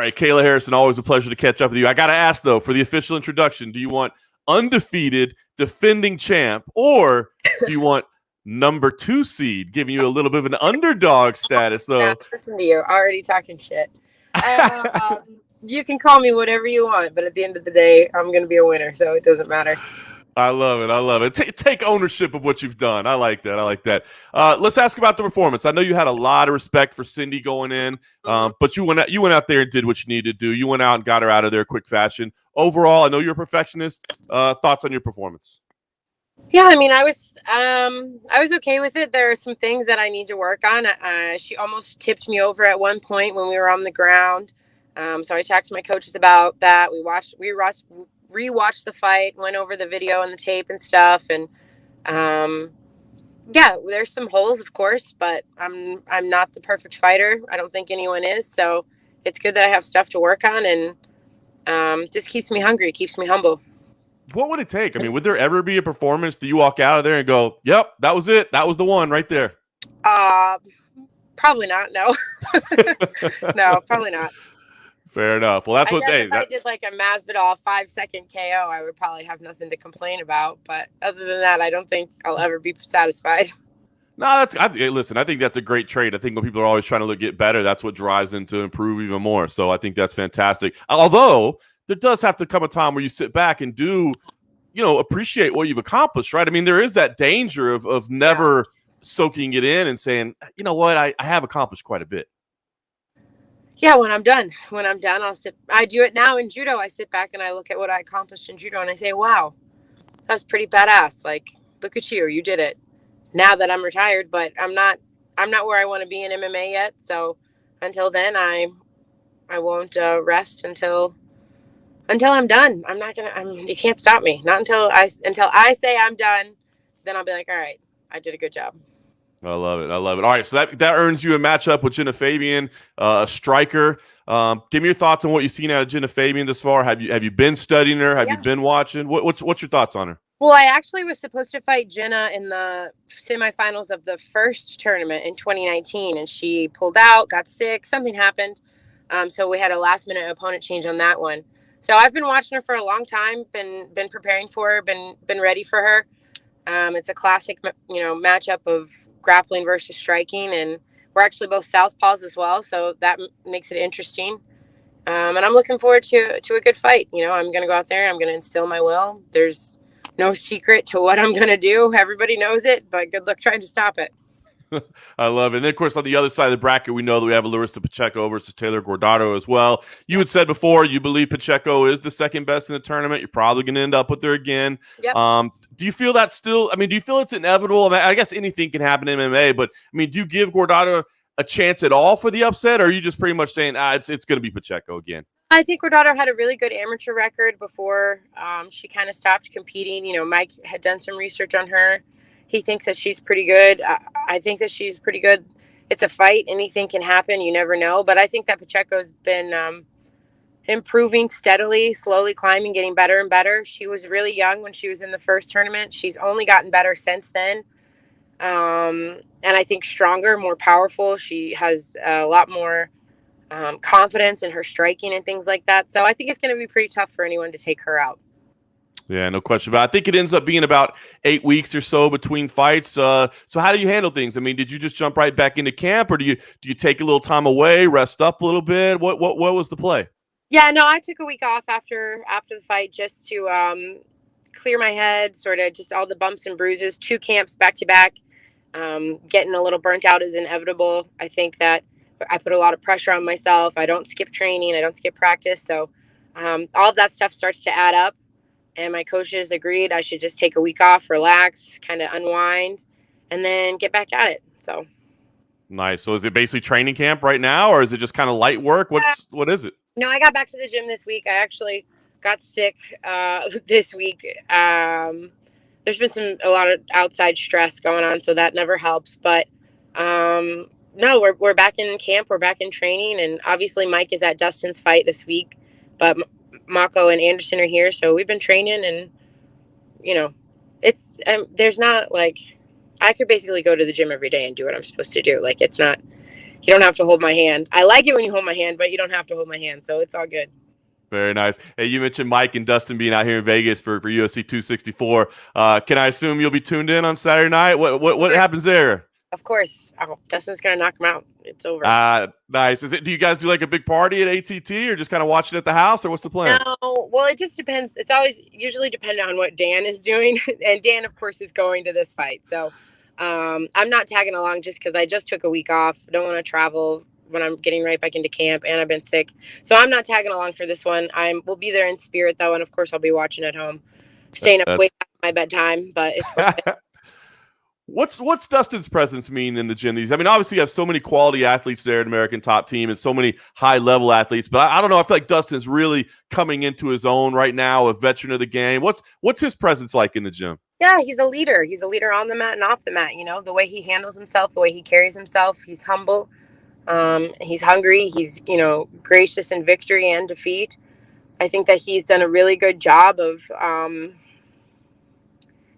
right, Kayla Harrison, always a pleasure to catch up with you. I got to ask, though, for the official introduction, do you want undefeated, defending champ, or do you want number 2 seed, giving you a little bit of an underdog status? So, listen to you, already talking shit. You can call me whatever you want, but at the end of the day, I'm going to be a winner, so it doesn't matter. I love it. I love it. Take ownership of what you've done. I like that. I like that. Let's ask about the performance. I know you had a lot of respect for Cindy going in, but you went out there and did what you needed to do. You went out and got her out of there quick fashion. Overall, I know you're a perfectionist. Thoughts on your performance? Yeah, I mean, I was okay with it. There are some things that I need to work on. She almost tipped me over at one point when we were on the ground. So I talked to my coaches about that. We rewatched the fight, went over the video and the tape and stuff, and yeah, there's some holes, of course, but I'm not the perfect fighter. I don't think anyone is. So it's good that I have stuff to work on, and just keeps me hungry, keeps me humble. What would it take? I mean, would there ever be a performance that you walk out of there and go, "Yep, that was it. That was the one right there"? Probably not. No, no, probably not. Fair enough. Well, that's if I did like a Masvidal 5-second KO, I would probably have nothing to complain about. But other than that, I don't think I'll ever be satisfied. No, listen, I think that's a great trait. I think when people are always trying to get better, that's what drives them to improve even more. So I think that's fantastic. Although there does have to come a time where you sit back and do, appreciate what you've accomplished, right? I mean, there is that danger of never soaking it in and saying, you know what, I have accomplished quite a bit. Yeah, when I'm done, I do it now in judo. I sit back and I look at what I accomplished in judo and I say, wow, that was pretty badass. Like, look at you did it. Now that I'm retired, but I'm not where I want to be in MMA yet. So until then, I won't rest until I'm done. You can't stop me. Not until I say I'm done. Then I'll be like, all right, I did a good job. I love it. All right, so that earns you a matchup with Jenna Fabian, a striker. Give me your thoughts on what you've seen out of Jenna Fabian this far. Have you been studying her? Have you been watching? What's your thoughts on her? Well, I actually was supposed to fight Jenna in the semifinals of the first tournament in 2019, and she pulled out, got sick, something happened. So we had a last-minute opponent change on that one. So I've been watching her for a long time, been preparing for her, been ready for her. It's a classic, matchup of grappling versus striking, and we're actually both southpaws as well, so that makes it interesting. And I'm looking forward to a good fight. I'm going to go out there, I'm going to instill my will. There's no secret to what I'm going to do. Everybody knows it, but good luck trying to stop it. I love it. And then, of course, on the other side of the bracket, we know that we have Larissa Pacheco versus Taylor Gordado as well. You had said before you believe Pacheco is the second best in the tournament. You're probably going to end up with her again. Yep. Do you feel that still? I mean, do you feel it's inevitable? I guess anything can happen in MMA, but I mean, do you give Gordado a chance at all for the upset, or are you just pretty much saying it's going to be Pacheco again? I think Gordado had a really good amateur record before she kind of stopped competing. Mike had done some research on her. He thinks that she's pretty good. I think that she's pretty good. It's a fight. Anything can happen. You never know. But I think that Pacheco's been improving steadily, slowly climbing, getting better and better. She was really young when she was in the first tournament. She's only gotten better since then. And I think stronger, more powerful. She has a lot more confidence in her striking and things like that. So I think it's going to be pretty tough for anyone to take her out. Yeah, no question about it. I think it ends up being about 8 weeks or so between fights. So how do you handle things? I mean, did you just jump right back into camp, or do you take a little time away, rest up a little bit? What was the play? Yeah, no, I took a week off after the fight just to clear my head, sort of just all the bumps and bruises. 2 camps back to back. Getting a little burnt out is inevitable. I think that I put a lot of pressure on myself. I don't skip training. I don't skip practice. So all of that stuff starts to add up. And my coaches agreed I should just take a week off, relax, kind of unwind, and then get back at it. So nice. So is it basically training camp right now, or is it just kind of light work? What is it? No, I got back to the gym this week. I actually got sick this week. There's been a lot of outside stress going on, so that never helps. But no, we're back in camp. We're back in training, and obviously Mike is at Dustin's fight this week, but Mako and Anderson are here, so we've been training, and it's there's not like I could basically go to the gym every day and do what I'm supposed to do. Like it's not You don't have to hold my hand. I like it when you hold my hand, but you don't have to hold my hand, so it's all good. Very nice. Hey, you mentioned Mike and Dustin being out here in Vegas for UFC 264. Can I assume you'll be tuned in on Saturday night? What happens there? Of course. Oh, Dustin's going to knock him out. It's over. Nice. Do you guys do like a big party at ATT or just kind of watch it at the house, or what's the plan? No, well, it just depends. It's always usually dependent on what Dan is doing. And Dan, of course, is going to this fight. So I'm not tagging along just because I just took a week off. I don't want to travel when I'm getting right back into camp, and I've been sick. So I'm not tagging along for this one. We'll be there in spirit, though, and of course I'll be watching at home. Staying up way past my bedtime, but it's What's Dustin's presence mean in the gym? I mean, obviously you have so many quality athletes there at American Top Team and so many high-level athletes, but I don't know. I feel like Dustin's really coming into his own right now, a veteran of the game. What's his presence like in the gym? Yeah, he's a leader. He's a leader on the mat and off the mat. You know, the way he handles himself, the way he carries himself. He's humble. He's hungry. He's, gracious in victory and defeat. I think that he's done a really good job of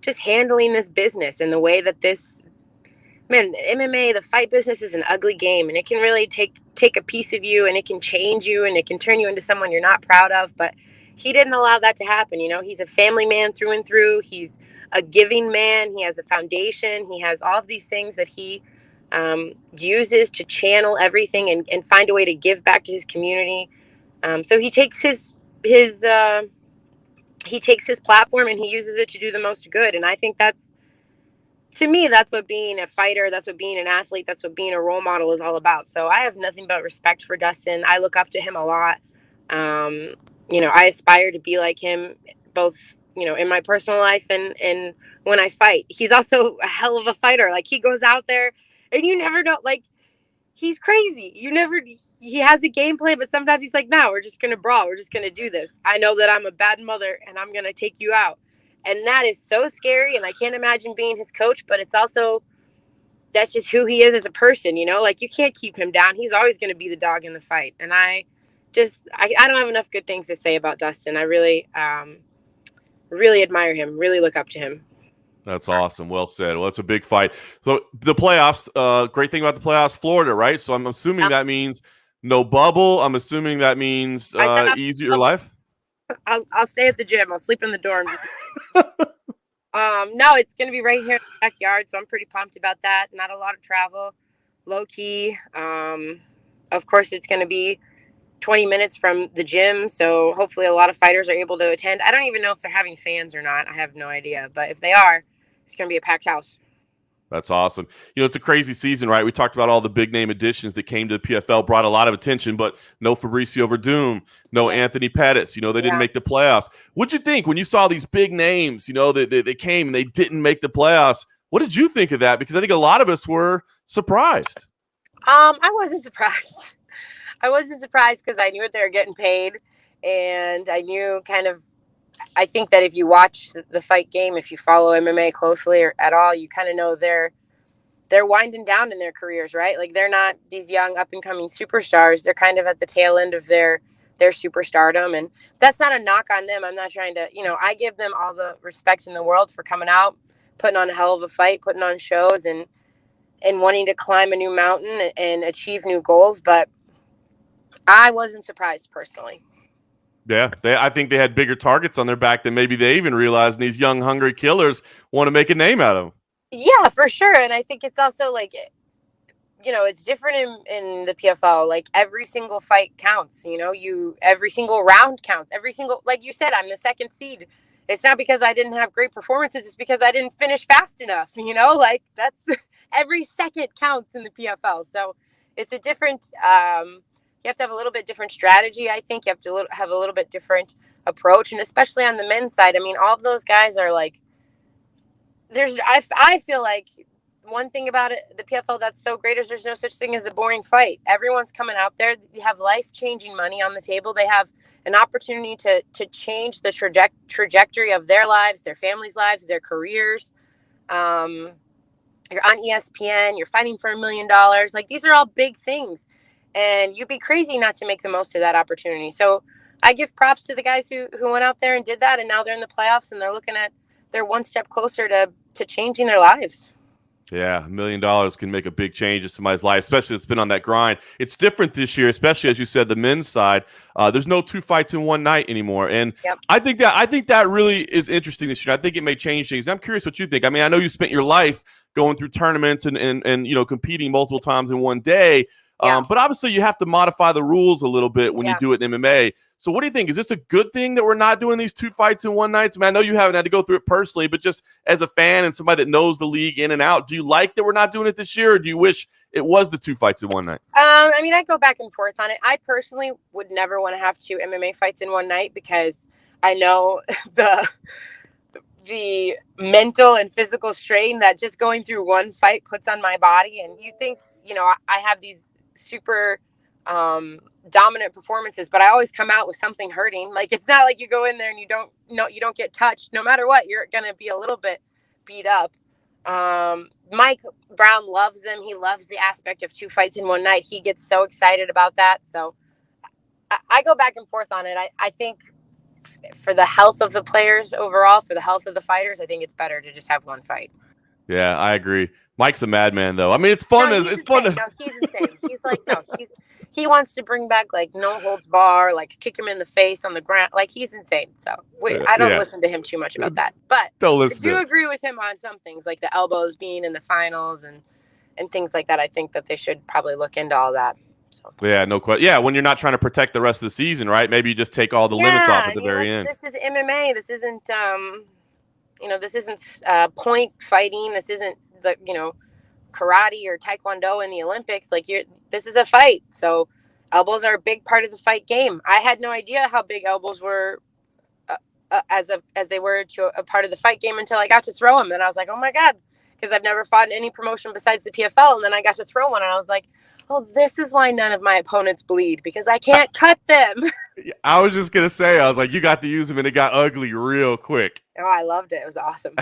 just handling this business in the way that MMA, the fight business is an ugly game, and it can really take a piece of you, and it can change you, and it can turn you into someone you're not proud of. But he didn't allow that to happen. He's a family man through and through. He's a giving man. He has a foundation. He has all of these things that he uses to channel everything and find a way to give back to his community. So he takes his platform and he uses it to do the most good. And I think to me, that's what being a fighter, that's what being an athlete, that's what being a role model is all about. So I have nothing but respect for Dustin. I look up to him a lot. I aspire to be like him, both, in my personal life and when I fight. He's also a hell of a fighter. Like, he goes out there and you never know, like, he's crazy. He has a game plan, but sometimes he's like, no, we're just going to brawl. We're just going to do this. I know that I'm a bad mother and I'm going to take you out. And that is so scary. And I can't imagine being his coach, but it's also, that's just who he is as a person, like, you can't keep him down. He's always going to be the dog in the fight. And I don't have enough good things to say about Dustin. I really, really admire him, really look up to him. That's awesome. Well said. Well, it's a big fight. So the playoffs, great thing about the playoffs, Florida, right? So I'm assuming that means no bubble. I'm assuming that means easier life. I'll stay at the gym. I'll sleep in the dorm. No, it's going to be right here in the backyard, so I'm pretty pumped about that. Not a lot of travel, low key. Of course, it's going to be 20 minutes from the gym, so hopefully a lot of fighters are able to attend. I don't even know if they're having fans or not. I have no idea, but if they are, it's going to be a packed house. That's awesome. It's a crazy season, right? We talked about all the big name additions that came to the PFL, brought a lot of attention, but no Fabricio Verdum, no Anthony Pettis. They didn't make the playoffs. What'd you think when you saw these big names, that they came and they didn't make the playoffs? What did you think of that? Because I think a lot of us were surprised. I wasn't surprised. I wasn't surprised because I knew what they were getting paid, and I knew I think that if you watch the fight game, if you follow MMA closely or at all, you kind of know they're winding down in their careers, right? Like, they're not these young up and coming superstars. They're kind of at the tail end of their superstardom, and that's not a knock on them. I'm not trying to, I give them all the respect in the world for coming out, putting on a hell of a fight, putting on shows, and wanting to climb a new mountain and achieve new goals. But I wasn't surprised personally. Yeah, I think they had bigger targets on their back than maybe they even realized, and these young, hungry killers want to make a name out of them. Yeah, for sure. And I think it's also like, it's different in the PFL. Like, every single fight counts, every single round counts. Every single, like you said, I'm the second seed. It's not because I didn't have great performances. It's because I didn't finish fast enough, like, that's every second counts in the PFL. So it's a different, you have to have a little bit different strategy. I think you have to have a little bit different approach. And especially on the men's side, I mean, all of those guys are like, I feel like one thing about it, the PFL that's so great is there's no such thing as a boring fight. Everyone's coming out there. They have life-changing money on the table. They have an opportunity to change the trajectory of their lives, their families' lives, their careers. You're on ESPN. You're fighting for $1 million. Like, these are all big things. And you'd be crazy not to make the most of that opportunity. So I give props to the guys who went out there and did that. And now they're in the playoffs and they're one step closer to changing their lives. Yeah, $1 million can make a big change in somebody's life, especially if it's been on that grind. It's different this year, especially as you said, the men's side. There's no 2 fights in one night anymore, and Yep. I think that really is interesting this year. I think it may change things. I'm curious what you think. I mean, I know you spent your life going through tournaments and competing multiple times in one day. Yeah. But obviously, you have to modify the rules a little bit when you do it in MMA. So what do you think? Is this a good thing that we're not doing these 2 fights in one night? I mean, I know you haven't had to go through it personally, but just as a fan and somebody that knows the league in and out, do you like that we're not doing it this year, or do you wish it was the 2 fights in one night? I mean, I go back and forth on it. I personally would never want to have 2 MMA fights in one night because I know the mental and physical strain that just going through one fight puts on my body. And you think, I have these super dominant performances, but I always come out with something hurting. Like, it's not like you go in there and you don't get touched. No matter what, you're going to be a little bit beat up. Mike Brown loves them. He loves the aspect of 2 fights in one night. He gets so excited about that. So I go back and forth on it. I think for the health of the players overall, for the health of the fighters, I think it's better to just have one fight. Yeah, I agree. Mike's a madman, though. I mean, it's fun. No, he's insane. He's like, he wants to bring back like no holds bar, like kick him in the face on the ground. Like, he's insane. So I don't listen to him too much about that, but I do agree with him on some things, like the elbows being in the finals and things like that. I think that they should probably look into all that. So. Yeah, no question. Yeah, when you're not trying to protect the rest of the season, right? Maybe you just take all the limits off at the very end. This is MMA. This isn't, this isn't point fighting. This isn't the, karate or taekwondo in the Olympics. Like, this is a fight. So elbows are a big part of the fight game. I had no idea how big elbows were as they were to a part of the fight game until I got to throw them. And I was like, oh my God, because I've never fought in any promotion besides the PFL. And then I got to throw one and I was like, oh, this is why none of my opponents bleed, because I can't cut them. I was just going to say, I was like, you got to use them and it got ugly real quick. Oh, I loved it. It was awesome.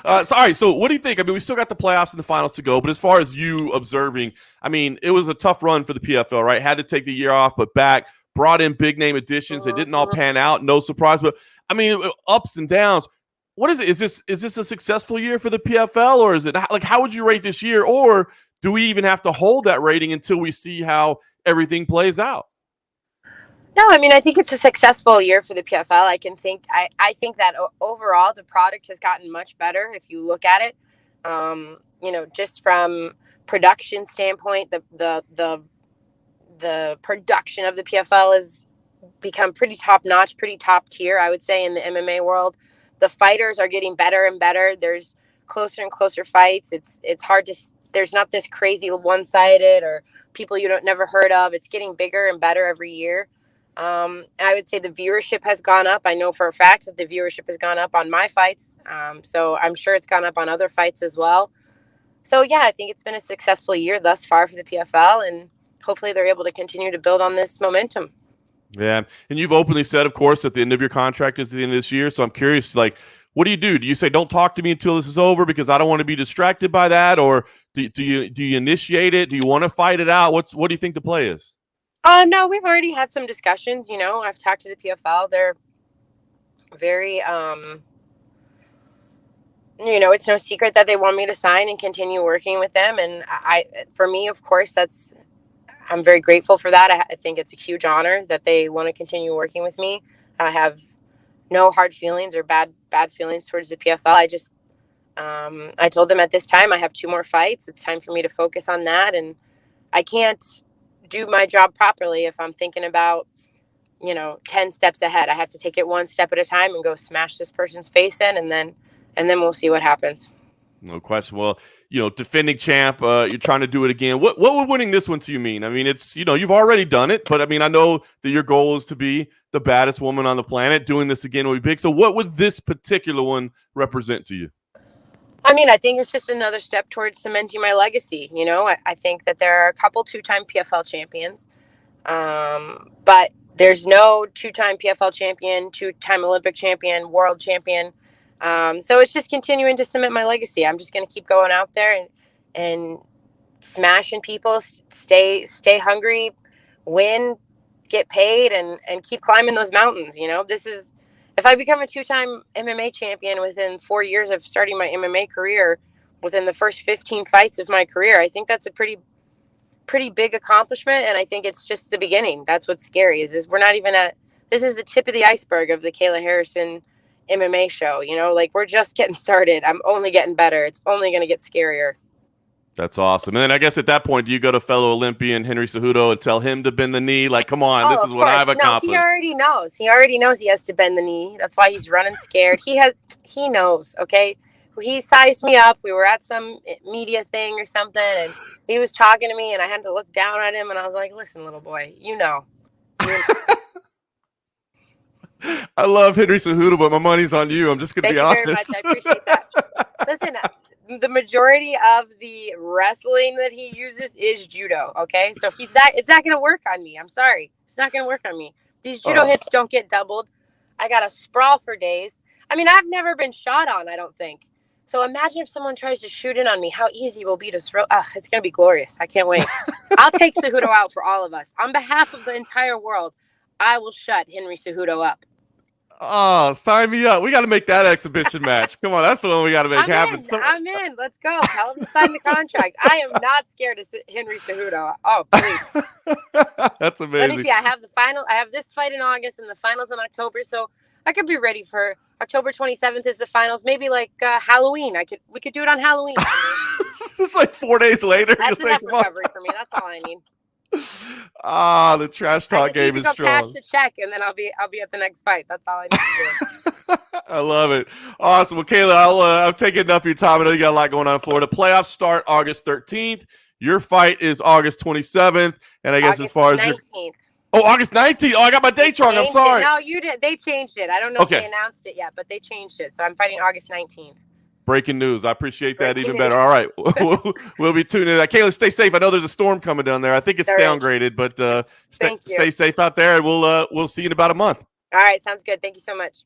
All right. So what do you think? I mean, we still got the playoffs and the finals to go, but as far as you observing, I mean, it was a tough run for the PFL, right? Had to take the year off, but back, brought in big name additions. They didn't all pan out. No surprise, but I mean, ups and downs. What is it? Is this a successful year for the PFL, or is it like, how would you rate this year? Or do we even have to hold that rating until we see how everything plays out? No, I mean, I think it's a successful year for the PFL. I think that overall the product has gotten much better if you look at it. Just from production standpoint, the production of the PFL has become pretty top notch, pretty top tier, I would say, in the MMA world. The fighters are getting better and better. There's closer and closer fights. It's hard to. There's not this crazy one-sided or people you don't never heard of. It's getting bigger and better every year. I would say the viewership has gone up. I know for a fact that the viewership has gone up on my fights. So I'm sure it's gone up on other fights as well. So yeah, I think it's been a successful year thus far for the PFL, and hopefully they're able to continue to build on this momentum. Yeah. And you've openly said, of course, that the end of your contract is the end of this year. So I'm curious, like, what do you do? Do you say, don't talk to me until this is over because I don't want to be distracted by that? Or do you initiate it? Do you want to fight it out? What do you think the play is? No, we've already had some discussions. I've talked to the PFL. They're very, it's no secret that they want me to sign and continue working with them. And for me, of course, I'm very grateful for that. I think it's a huge honor that they want to continue working with me. I have no hard feelings or bad feelings towards the PFL. I told them at this time I have 2 more fights. It's time for me to focus on that. And I can't do my job properly if I'm thinking about, 10 steps ahead. I have to take it one step at a time and go smash this person's face in, and then we'll see what happens. No question. Well, defending champ, you're trying to do it again. What would winning this one to you mean? I mean, it's, you've already done it, but I mean, I know that your goal is to be the baddest woman on the planet. Doing this again would be big. So what would this particular one represent to you? I mean, I think it's just another step towards cementing my legacy. I think that there are a couple 2-time PFL champions, but there's no 2-time PFL champion, 2-time Olympic champion, world champion. So it's just continuing to cement my legacy. I'm just going to keep going out there and smashing people, stay hungry, win, get paid, and keep climbing those mountains. If I become a 2-time MMA champion within 4 years of starting my MMA career, within the first 15 fights of my career. I think that's a pretty big accomplishment, and I think it's just the beginning. That's what's scary is we're not even this is the tip of the iceberg of the Kayla Harrison MMA show. Like, we're just getting started. I'm only getting better. It's only going to get scarier. That's awesome. And then I guess at that point, do you go to fellow Olympian Henry Cejudo and tell him to bend the knee? Like, come on, this is what I've accomplished. No, he already knows. He already knows he has to bend the knee. That's why he's running scared. He knows, okay? He sized me up. We were at some media thing or something, and he was talking to me, and I had to look down at him, and I was like, listen, little boy, I love Henry Cejudo, but my money's on you. I'm just going to be honest. Thank you very much. I appreciate that. Listen, the majority of the wrestling that he uses is judo, okay? So it's not going to work on me. I'm sorry. It's not going to work on me. These judo hips don't get doubled. I got to sprawl for days. I mean, I've never been shot on, I don't think. So imagine if someone tries to shoot in on me, how easy it will be to throw. It's going to be glorious. I can't wait. I'll take Cejudo out for all of us. On behalf of the entire world, I will shut Henry Cejudo up. Oh, sign me up. We got to make that exhibition match. Come on, that's the one we got to make happen. I'm in. Let's go. Tell him to sign the contract. I am not scared of Henry Cejudo. Oh, please. That's amazing. Let me see. I have this fight in August and the finals in October, so I could be ready for October 27th is the finals. Maybe like Halloween. We could do it on Halloween. Just like 4 days later. That's enough recovery for me. That's all I need. The trash talk game is strong. Cash the check, and then I'll be at the next fight. That's all I need to do. I love it. Awesome. Well, Kayla, I've taken enough of your time. I know you got a lot going on in Florida. Playoffs start August 13th. Your fight is August 27th, and I guess August as far 19th. as August 19th. Oh, I got my dates wrong. I'm sorry. No, you did. They changed it. I don't know if they announced it yet, but they changed it. So I'm fighting August 19th. Breaking news. I appreciate that even better. All right. We'll be tuning in. Kayla, stay safe. I know there's a storm coming down there. I think it's downgraded, but stay safe out there, and we'll see you in about a month. All right. Sounds good. Thank you so much.